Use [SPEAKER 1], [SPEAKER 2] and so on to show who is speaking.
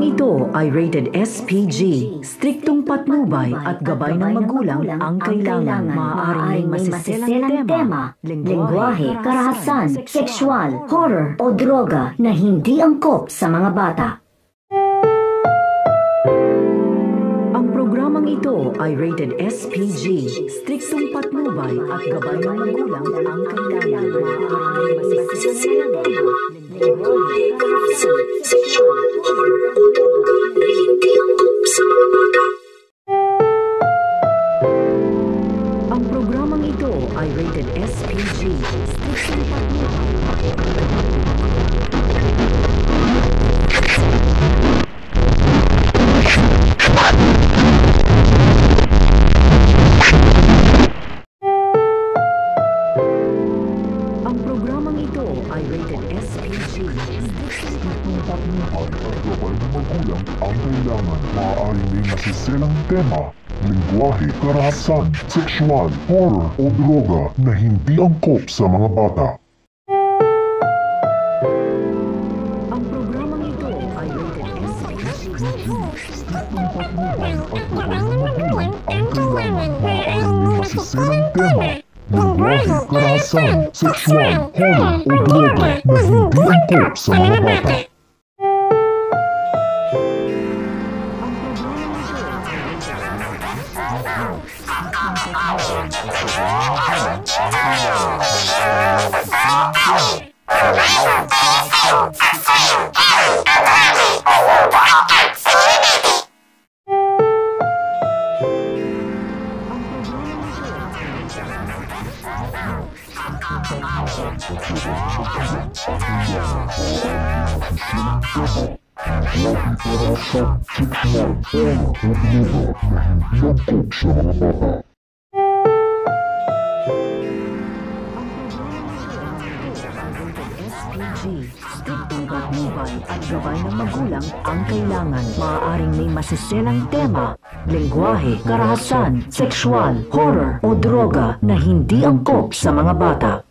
[SPEAKER 1] ito ay rated SPG. Striktong patnubay at gabay ng magulang ang kailangan. Maaaring may masiselang tema, lengguwahe, karahasan, sexual, horror o droga na hindi angkop sa mga bata. Ang programang ito ay rated SPG. Striktong patnubay at gabay ng magulang ang kailangan. Maaaring may masiselang tema, lengguwahe, karahasan, sexual, horror o droga na hindi angkop sa mga bata. Ang programang ito ay rated SPG. Striktong patnubay. Ang programang ito ay rated SPG.
[SPEAKER 2] Striktong patnubay at gabay ng magulang ang kailangan. Maaaring may masiselang tema, lengguwahe, karahasan, sexual, horror o droga na hindi angkop sa mga bata.
[SPEAKER 1] Ang programang ito ay rated SPG.
[SPEAKER 2] Striktong patnubay at gabay ng magulang ang kailangan. Maaaring may masiselang tema, lengguwahe, karahasan, sexual, horror o droga na hindi angkop sa mga bata.
[SPEAKER 1] Striktong patnubay at gabay ng magulang ang kailangan. Maaaring may masiselang tema, lengguwahe, karahasan, sexual, horror o droga na hindi angkop sa mga bata.